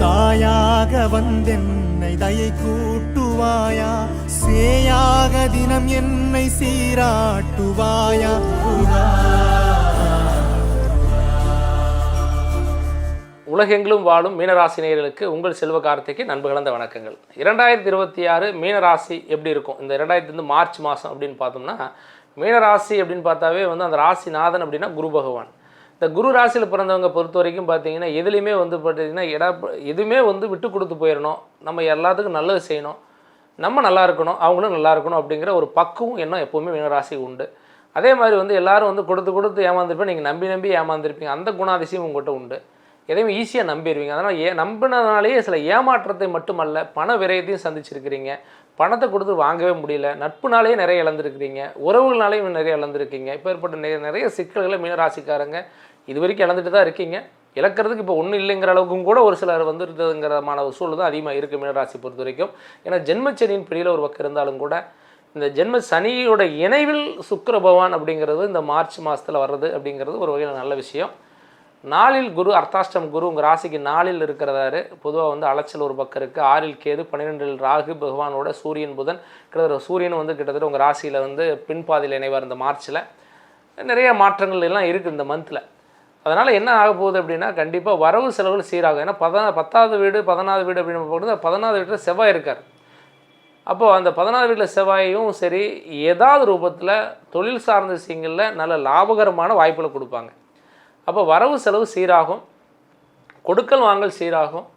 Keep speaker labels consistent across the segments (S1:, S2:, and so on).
S1: தாயாக வந்தென்னை தயை கூட்டுவாயா, சேயாக தினம் என்னை சீராட்டுவாயா.
S2: உலகெங்கிலும் வாழும் மீனராசினியர்களுக்கு உங்கள் செல்வ கார்த்திக்கு நண்பு கலந்த வணக்கங்கள். 2026 மீனராசி எப்படி இருக்கும்? இந்த 2000 மார்ச் மாதம் அப்படின்னு பார்த்தோம்னா, மீனராசி அப்படின்னு பார்த்தாவே அந்த ராசிநாதன் அப்படின்னா குரு பகவான். இந்த குரு ராசியில் பிறந்தவங்க பொறுத்த வரைக்கும் பார்த்தீங்கன்னா எதுலேயுமே பார்த்தீங்கன்னா எதுவுமே விட்டு கொடுத்து போயிடணும், நம்ம எல்லாத்துக்கும் நல்லது செய்யணும், நம்ம நல்லா இருக்கணும், அவங்களும் நல்லா இருக்கணும் அப்படிங்கிற ஒரு பக்குவம் எண்ணம் எப்போவுமே மீனராசி உண்டு. அதே மாதிரி எல்லாரும் கொடுத்து ஏமாந்துருப்பேன், நீங்கள் நம்பி ஏமாந்துருப்பீங்க. அந்த குணாதிசயம் உங்கள்கிட்ட உண்டு. எதையுமே ஈஸியாக நம்பிடுவீங்க. அதனால் நம்பினதுனாலேயே சில ஏமாற்றத்தை மட்டுமல்ல பண விரயத்தையும் சந்திச்சிருக்கிறீங்க. பணத்தை கொடுத்து வாங்கவே முடியல, நட்புனாலேயே நிறைய இழந்திருக்கிறீங்க, உறவுகள்னாலேயும் நிறைய இழந்திருக்கீங்க. இப்போ ஏற்பட்ட நிறைய சிக்கல்களை மீனராசிக்காரங்க இது வரைக்கும் இழந்துட்டு தான் இருக்கீங்க. இழக்கிறதுக்கு இப்போ ஒன்றும் இல்லைங்கிற அளவுக்கும் கூட ஒரு சிலர் வந்துருக்குதுங்கிறமான ஒரு சூழல் தான் அதிகமாக இருக்குது மீனராசி பொறுத்த வரைக்கும். ஏன்னா ஜென்மச்சனியின் பிடியில் ஒரு பக்கம் இருந்தாலும் கூட இந்த ஜென்ம சனியோட இணைவில் சுக்கிர பகவான் அப்படிங்கிறது இந்த மார்ச் மாதத்தில் வர்றது அப்படிங்கிறது ஒரு வகையில் நல்ல விஷயம். நாளில் குரு அர்த்தாஷ்டம் குரு உங்கள் ராசிக்கு நாளில் இருக்கிறதாரு. பொதுவாக அலைச்சல் ஒரு பக்கம் இருக்குது. 6 கேது, 12 ராகு பகவானோட சூரியன் புதன், கிட்டத்தட்ட சூரியன் கிட்டத்தட்ட உங்கள் ராசியில் பின்பாதியில் இணைவார். இந்த மார்ச்சில் நிறைய மாற்றங்கள் எல்லாம் இருக்குது இந்த மந்தில். அதனால் என்ன ஆக போகுது அப்படின்னா, கண்டிப்பாக வரவு செலவுகள் சீராகும். ஏன்னா 10வது வீடு 14வது வீடு அப்படின்னு போகிறது, 14வது வீட்டில் செவ்வாய் இருக்கார். அப்போது அந்த 14வது வீட்டில் செவ்வாயும் சரி ஏதாவது ரூபத்தில் தொழில் சார்ந்த விஷயங்களில் நல்ல லாபகரமான வாய்ப்புகளை கொடுப்பாங்க. அப்போ வரவு செலவு சீராகும், கொடுக்கல் வாங்கல் சீராகும்,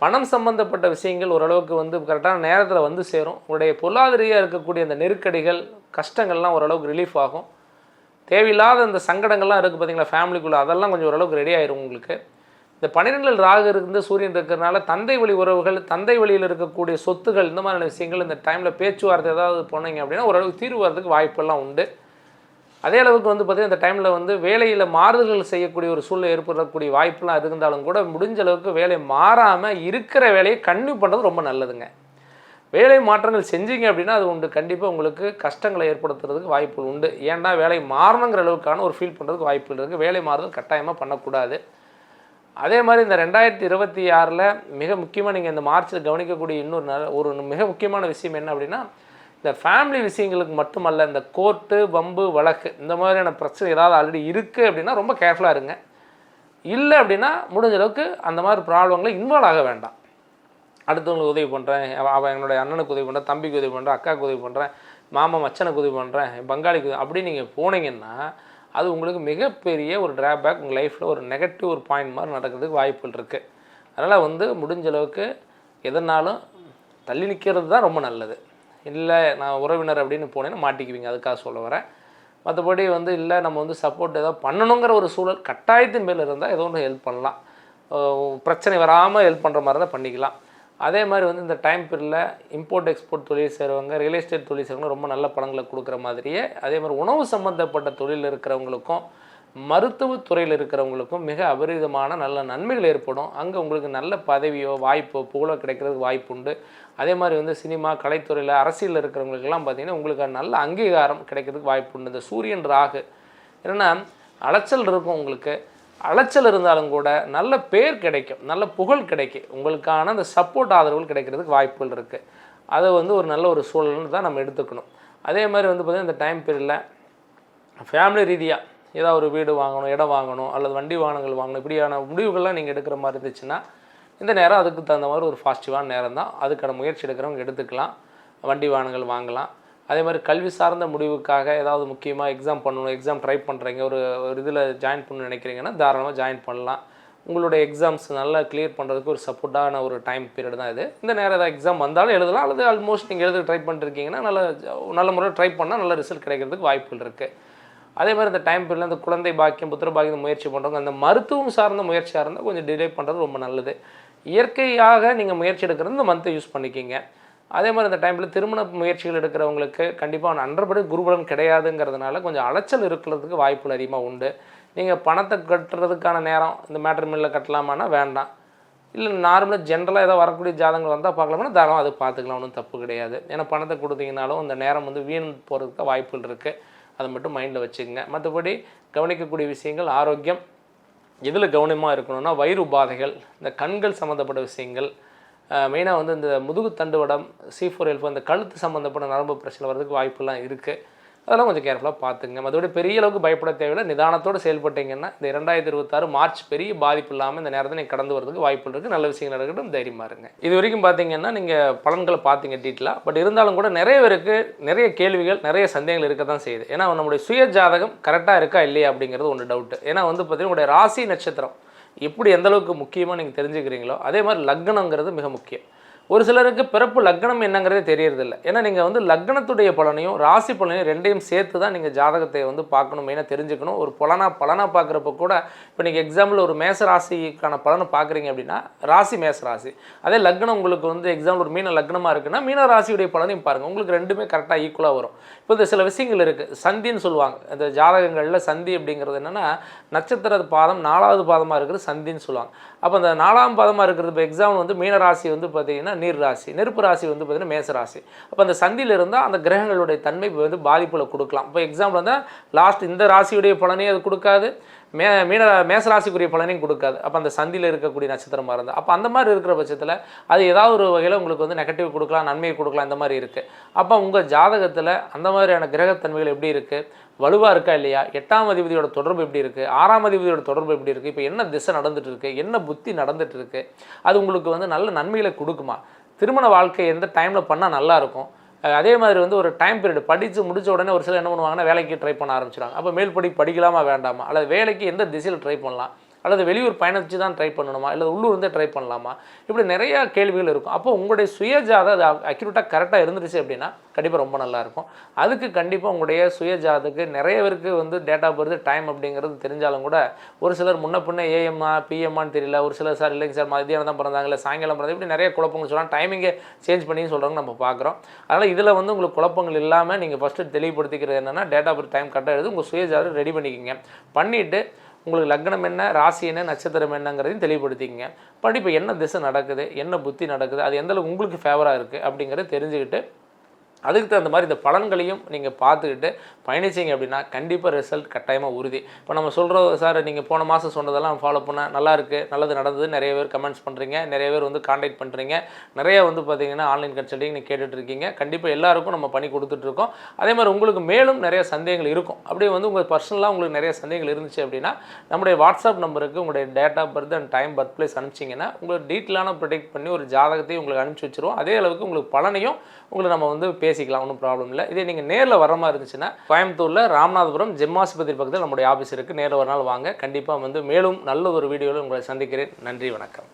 S2: பணம் சம்பந்தப்பட்ட விஷயங்கள் ஓரளவுக்கு கரெக்டான நேரத்தில் சேரும். உங்களுடைய பொருளாதாரியாக இருக்கக்கூடிய அந்த நெருக்கடிகள் கஷ்டங்கள்லாம் ஓரளவுக்கு ரிலீஃப் ஆகும். தேவையில்லாத அந்த சங்கடங்கள்லாம் இருக்குது பார்த்தீங்களா ஃபேமிலிக்குள்ளே, அதெல்லாம் கொஞ்சம் ஓரளவுக்கு ரெடி ஆயிரும் உங்களுக்கு. இந்த 12 ராகு இருந்து சூரியன் இருக்கிறதுனால தந்தை வழி உறவுகள், தந்தை வழியில் இருக்கக்கூடிய சொத்துகள், இந்த மாதிரியான விஷயங்கள் இந்த டைமில் பேச்சுவார்த்தை ஏதாவது போனீங்க அப்படின்னா ஓரளவுக்கு தீர்வு வரதுக்கு வாய்ப்பெல்லாம் உண்டு. அதே அளவுக்கு பார்த்திங்கன்னா இந்த டைமில் வேலையில் மாறுதல்கள் செய்யக்கூடிய ஒரு சூழ்நிலை ஏற்படக்கூடிய வாய்ப்பெலாம் இருந்தாலும் கூட முடிஞ்ச அளவுக்கு வேலை மாறாமல் இருக்கிற வேலையை கன்டினியூ பண்ணுறது ரொம்ப நல்லதுங்க. வேலை மாற்றங்கள் செஞ்சீங்க அப்படின்னா அது உண்டு, கண்டிப்பாக உங்களுக்கு கஷ்டங்களை ஏற்படுத்துறதுக்கு வாய்ப்புகள் உண்டு. ஏன்னா வேலை மாறணுங்கிற அளவுக்கான ஒரு ஃபீல் பண்ணுறதுக்கு வாய்ப்புகள் இருக்குது. வேலை மாறுதல் கட்டாயமாக பண்ணக்கூடாது. அதே மாதிரி இந்த 2026 மிக முக்கியமாக நீங்கள் இந்த மார்ச்சில் கவனிக்கக்கூடிய ஒரு மிக முக்கியமான விஷயம் என்ன அப்படின்னா, இந்த ஃபேமிலி விஷயங்களுக்கு மட்டுமல்ல, இந்த கோர்ட்டு வம்பு வழக்கு இந்த மாதிரியான பிரச்சனை ஏதாவது ஆல்ரெடி இருக்குது அப்படின்னா ரொம்ப கேர்ஃபுல்லாக இருங்க. இல்லை அப்படின்னா முடிஞ்ச அளவுக்கு அந்த மாதிரி ப்ராப்ளங்களை இன்வால்வ் ஆக வேண்டாம். அடுத்தவங்களுக்கு உதவி பண்ணுறேன், அவன் என்னுடைய அண்ணனுக்கு உதவி பண்ணுறேன், தம்பிக்கு உதவி பண்ணுறேன், அக்காவுக்கு உதவி பண்ணுறேன், மாமா மச்சனுக்கு உதவி பண்ணுறேன், பங்காளிக்கு அப்படி நீங்கள் போனீங்கன்னா அது உங்களுக்கு மிகப்பெரிய ஒரு ட்ராபேக், உங்கள் லைஃப்பில் ஒரு நெகட்டிவ் ஒரு பாயிண்ட் மாதிரி நடக்கிறதுக்கு வாய்ப்புகள் இருக்குது. அதனால் முடிஞ்ச அளவுக்கு எதனாலும் தள்ளி நிற்கிறது தான் ரொம்ப நல்லது. இல்லை நான் உறவினர் அப்படின்னு போனேன்னா மாட்டிக்குவீங்க, அதுக்காக சொல்ல வரேன். மற்றபடி இல்லை நம்ம சப்போர்ட் ஏதாவது பண்ணணுங்கிற ஒரு சூழல் கட்டாயத்தின் மேலே இருந்தால் ஏதோ ஒன்று ஹெல்ப் பண்ணலாம், பிரச்சனை வராமல் ஹெல்ப் பண்ணுற மாதிரி தான் பண்ணிக்கலாம். அதே மாதிரி இந்த டைம் பீரியடில் இம்போர்ட் எக்ஸ்போர்ட் தொழில் செய்கிறவங்க, ரியல் எஸ்டேட் தொழில் செய்கிறவங்க ரொம்ப நல்ல பலன்களை கொடுக்குற மாதிரியே அதே மாதிரி உணவு சம்மந்தப்பட்ட தொழில் இருக்கிறவங்களுக்கும் மருத்துவத்துறையில் இருக்கிறவங்களுக்கும் மிக அபரிதமான நல்ல நன்மைகள் ஏற்படும். அங்கே உங்களுக்கு நல்ல பதவியோ வாய்ப்போ புகழோ கிடைக்கிறதுக்கு வாய்ப்பு உண்டு. அதே மாதிரி சினிமா கலைத்துறையில் அரசியலில் இருக்கிறவங்களுக்கெல்லாம் பார்த்திங்கன்னா உங்களுக்கு நல்ல அங்கீகாரம் கிடைக்கிறதுக்கு வாய்ப்பு உண்டு. இந்த சூரியன் ராகு என்னென்னா அலைச்சல் இருக்கும், உங்களுக்கு அலைச்சல் இருந்தாலும் கூட நல்ல பேர் கிடைக்கும், நல்ல புகழ் கிடைக்கும், உங்களுக்கான அந்த சப்போர்ட் ஆதரவுகள் கிடைக்கிறதுக்கு வாய்ப்புகள் இருக்குது. அதை ஒரு நல்ல ஒரு சூழல்னு தான் நம்ம எடுத்துக்கணும். அதே மாதிரி பார்த்திங்கன்னா இந்த டைம் பீரியடில் ஃபேமிலி ரீதியாக ஏதாவது ஒரு வீடு வாங்கணும், இடம் வாங்கணும், அல்லது வண்டி வாகனங்கள் வாங்கணும், இப்படியான முடிவுகள்லாம் நீங்கள் எடுக்கிற மாதிரி இருந்துச்சுன்னா இந்த நேரம் அதுக்கு தகுந்த மாதிரி ஒரு பாசிட்டிவான நேரம் தான். அதுக்கான முயற்சி எடுக்கிறவங்க எடுத்துக்கலாம், வண்டி வாகனங்கள் வாங்கலாம். அதே மாதிரி கல்வி சார்ந்த முடிவுக்காக ஏதாவது முக்கியமாக எக்ஸாம் பண்ணணும், எக்ஸாம் ட்ரை பண்ணுறீங்க, ஒரு இதில் ஜாயின் பண்ணணும்னு நினைக்கிறீங்கன்னா தாராளமாக ஜாயின் பண்ணலாம். உங்களுடைய எக்ஸாம்ஸ் நல்லா கிளியர் பண்ணுறதுக்கு ஒரு சப்போர்ட்டான ஒரு டைம் பீரியட் தான் இது. இந்த நேரம் ஏதாவது எக்ஸாம் வந்தாலும் எழுதலாம், அல்லது ஆல்மோஸ்ட் நீங்கள் எழுத ட்ரை பண்ணிருக்கீங்கன்னா நல்ல முறையில் ட்ரை பண்ணால் நல்ல ரிசல்ட் கிடைக்கிறதுக்கு வாய்ப்புகள் இருக்குது. அதே மாதிரி இந்த டைம் பீரியடில் இந்த குழந்தை பாக்கியம் புத்திர பாக்கியம் முயற்சி பண்ணுறவங்க அந்த மருத்துவம் சார்ந்த முயற்சியாக இருந்தால் கொஞ்சம் டிலே பண்ணுறது ரொம்ப நல்லது. இயற்கையாக நீங்கள் முயற்சி எடுக்கிறது இந்த மந்த்தை யூஸ் பண்ணிக்கிங்க. அதே மாதிரி இந்த டைமில் திருமண முயற்சிகள் எடுக்கிறவங்களுக்கு கண்டிப்பாக அன்றபடி குருபலன் கிடையாதுங்கிறதுனால கொஞ்சம் அலைச்சல் இருக்கிறதுக்கு வாய்ப்புகள் அதிகமாக உண்டு. நீங்கள் பணத்தை கட்டுறதுக்கான நேரம் இந்த மேட்ரிமோனியில் கட்டலாமான்னா வேண்டாம். இல்லை நார்மலாக ஜென்ரலாக ஏதோ வரக்கூடிய ஜாதகங்கள் வந்தால் பார்க்கலாம்னா தாராளம் அது பார்த்துக்கலாம், ஒன்றும் தப்பு கிடையாது. ஏன்னா பணத்தை கொடுத்தீங்கனாலும் அந்த நேரம் வீண் போகிறதுக்கு வாய்ப்புகள் இருக்குது. அதை மட்டும் மைண்டில் வச்சுக்கோங்க. மற்றபடி கவனிக்கக்கூடிய விஷயங்கள் ஆரோக்கியம், எதில் கவனமாக இருக்கணும்னா வயிறு உபாதைகள், இந்த கண்கள் சம்மந்தப்பட்ட விஷயங்கள், மெயினாக வந்து இந்த முதுகு தண்டுவடம், C4L4 இந்த கழுத்து சம்மந்தப்பட்ட நரம்பு பிரச்சனை வர்றதுக்கு வாய்ப்புலாம் இருக்குது. அதெல்லாம் கொஞ்சம் கேர்ஃபுல்லாக பார்த்துங்க. மற்றபடி பெரிய அளவுக்கு பயப்பட தேவையில்லை. நிதானத்தோடு செயல்பட்டீங்கன்னா இந்த 2026 மார்ச் பெரிய பாதிப்பு இல்லாமல் இந்த நேரத்தை நீங்கள் கடந்து வரதுக்கு வாய்ப்பு இருக்குது. நல்ல விஷயங்கள் நடக்கட்டும், தைரியமாக இருங்க. இது வரைக்கும் பார்த்தீங்கன்னா நீங்கள் பலன்களை பார்த்தீங்க டீட்டெயிலாக. பட் இருந்தாலும் கூட நிறைய பேருக்கு நிறைய கேள்விகள், நிறைய சந்தேகங்கள் இருக்க தான் செய்யுது. ஏன்னா நம்முடைய சுய ஜாதகம் கரெக்டாக இருக்கா இல்லையா அப்படிங்கிறது ஒன்று டவுட்டு. ஏன்னா வந்து பார்த்தீங்கன்னா உங்களுடைய ராசி நட்சத்திரம் எப்படி எந்தளவுக்கு முக்கியமாக நீங்கள் தெரிஞ்சுக்கிறீங்களோ அதே மாதிரி லக்னங்கிறது மிக முக்கியம். ஒரு சிலருக்கு பிறப்பு லக்னம் என்னங்கிறதே தெரியறதில்ல. ஏன்னா நீங்கள் வந்து லக்னத்துடைய பலனையும் ராசி பலனையும் ரெண்டையும் சேர்த்து தான் நீங்கள் ஜாதகத்தை வந்து பார்க்கணும், மெயினாக தெரிஞ்சுக்கணும். ஒரு பலனாக பார்க்குறப்ப கூட இப்போ நீங்கள் எக்ஸாம்பிள் ஒரு மேச ராசிக்கான பலனை பார்க்குறீங்க அப்படின்னா ராசி மேச ராசி, அதே லக்னம் உங்களுக்கு வந்து எக்ஸாம்பிள் ஒரு மீன லக்னமாக இருக்குன்னா மீன ராசியுடைய பலனையும் பாருங்கள், உங்களுக்கு ரெண்டுமே கரெக்டாக ஈக்குவலாக வரும். இப்போ இந்த சில விஷயங்கள் இருக்குது, சந்தின்னு சொல்லுவாங்க. இந்த ஜாதகங்களில் சந்தி அப்படிங்கிறது என்னென்னா நட்சத்திர பாதம் 4வது பாதமாக இருக்கிறது சந்தின்னு சொல்லுவாங்க. அப்போ அந்த 4ஆம் பாதமாக இருக்கிறது இப்போ எக்ஸாம்பிள் வந்து மீன ராசி வந்து பார்த்தீங்கன்னா நீர் ராசி, நெருப்பு ராசி வந்து பார்த்தீங்கன்னா மேச ராசி. அப்போ அந்த சந்தியில் இருந்தால் அந்த கிரகங்களுடைய தன்மை வந்து பாதிப்புகளை கொடுக்கலாம். இப்போ எக்ஸாம்பிள் வந்து லாஸ்ட் இந்த ராசியுடைய பலனையும் அது கொடுக்காது, மேசராசிக்குரிய பலனையும் கொடுக்காது. அப்போ அந்த சந்தியில் இருக்கக்கூடிய நட்சத்திரமாக இருந்தால் அப்போ அந்த மாதிரி இருக்கிற பட்சத்தில் அது ஏதாவது ஒரு வகையில் உங்களுக்கு வந்து நெகட்டிவ் கொடுக்கலாம், நன்மையை கொடுக்கலாம், இந்த மாதிரி இருக்குது. அப்போ உங்கள் ஜாதகத்தில் அந்த மாதிரியான கிரகத்தன்மைகள் எப்படி இருக்குது, வலுவாக இருக்கா இல்லையா, 8ஆம் அதிபதியோட தொடர்பு எப்படி இருக்குது, 6ஆம் அதிபதியோட தொடர்பு எப்படி இருக்குது, இப்போ என்ன திசை நடந்துட்டு இருக்குது, என்ன புத்தி நடந்துட்டு இருக்குது, அது உங்களுக்கு வந்து நல்ல நன்மைகளை கொடுக்குமா, திருமண வாழ்க்கை எந்த டைமில் பண்ணால் நல்லாயிருக்கும். அதே மாதிரி வந்து ஒரு டைம் பீரியட் படித்து முடித்த உடனே ஒரு சிலர் என்ன பண்ணுவாங்கன்னா வேலைக்கு ட்ரை பண்ண ஆரம்பிச்சிடுவாங்க. அப்போ மேல் படிக்கலாமா வேண்டாமா, அல்லது வேலைக்கு எந்த திசையில் ட்ரை பண்ணலாம், அல்லது வெளியூர் பயணித்து தான் ட்ரை பண்ணணுமா, இல்லை உள்ளூர் வந்து ட்ரை பண்ணலாமா, இப்படி நிறையா கேள்விகள் இருக்கும். அப்போ உங்களுடைய சுயஜாதம் அது அக்யூரேட்டாக கரெக்டாக இருந்துருச்சு அப்படின்னா கண்டிப்பாக ரொம்ப நல்லாயிருக்கும். அதுக்கு கண்டிப்பாக உங்களுடைய சுயஜாதத்துக்கு நிறைய பேருக்கு வந்து டேட் ஆஃப் பர்த் டைம் அப்படிங்கிறது தெரிஞ்சாலும் கூட ஒரு சிலர் முன்ன பின்ன ஏஎம்மா பிஎம்மான்னு தெரியல, ஒரு சிலர் சார் இல்லைங்க சார் மதியானம் தான் பிறந்தாங்க, இல்லை சாயங்காலம் பிறந்தாங்க, இப்படி நிறைய குழப்பங்கள் சொல்லலாம். டைமிங்கை சேஞ்ச் பண்ணி சொல்கிறாங்க நம்ம பார்க்குறோம். அதனால் இதில் வந்து உங்களுக்கு குழப்பங்கள் இல்லாமல் நீங்கள் ஃபஸ்ட்டு தெளிவுபடுத்திக்கிறது என்னென்னா டேட் ஆஃப் பர்த் டைம் கரெக்டாக எழுது, உங்கள் சுயஜாதம் ரெடி பண்ணிக்கோங்க. பண்ணிவிட்டு உங்களுக்கு லக்னம் என்ன, ராசி என்ன, நட்சத்திரம் என்னங்கிறதையும் தெளிவுபடுத்திக்கங்க. பட் இப்போ என்ன திசை நடக்குது, என்ன புத்தி நடக்குது, அது எந்தளவுக்கு உங்களுக்கு ஃபேவராக இருக்குது அப்படிங்கிறத தெரிஞ்சுக்கிட்டு அதுக்கு தகுந்த மாதிரி இந்த பலன்களையும் நீங்கள் பார்த்துக்கிட்டு பயணிச்சிங்க அப்படின்னா கண்டிப்பாக ரிசல்ட் கட்டாயமாக உறுதி. இப்போ நம்ம சொல்கிறோம் சார் நீங்கள் போன மாதம் சொன்னதெல்லாம் ஃபாலோ பண்ண நல்லா இருக்குது, நல்லது நடந்தது, நிறைய பேர் கமெண்ட்ஸ் பண்ணுறீங்க, நிறைய பேர் வந்து கான்டாக்ட் பண்ணுறீங்க, நிறைய வந்து பார்த்தீங்கன்னா ஆன்லைன் கன்சல்டிங் நீங்கள் கேட்டுட்ருக்கீங்க. கண்டிப்பாக எல்லாருக்கும் நம்ம பண்ணி கொடுத்துட்ருக்கோம். அதே மாதிரி உங்களுக்கு மேலும் நிறைய சந்தேகங்கள் இருக்கும். அப்படியே வந்து உங்கள் பர்சனலாக உங்களுக்கு நிறைய சந்தேகங்கள் இருந்துச்சு அப்படின்னா நம்முடைய வாட்ஸ்அப் நம்பருக்கு உங்களுடைய date of birth and time birth place அனுப்பிச்சிங்கன்னா உங்களுக்கு டீட்டெயிலான ப்ரொடெக்ட் பண்ணி ஒரு ஜாதகத்தையும் உங்களுக்கு அனுப்பிச்சி வச்சுருவோம். அதே அளவுக்கு உங்களுக்கு பலனையும் உங்களுக்கு நம்ம வந்து பேசிக்கலாம், ஒன்றும் ப்ராப்ளம் இல்லை. இதே நீங்கள் நேரில் வர மாதிரி இருந்துச்சுன்னா கோயம்புத்தூரில் ராமநாதபுரம் ஜெம்மாஸ்பத்திரி பக்கத்தில் நம்முடைய ஆஃபீஸ் இருக்குது. நேரில் ஒரு நாள் வாங்க. கண்டிப்பாக வந்து மேலும் நல்ல ஒரு வீடியோவில் உங்களை சந்திக்கிறேன். நன்றி, வணக்கம்.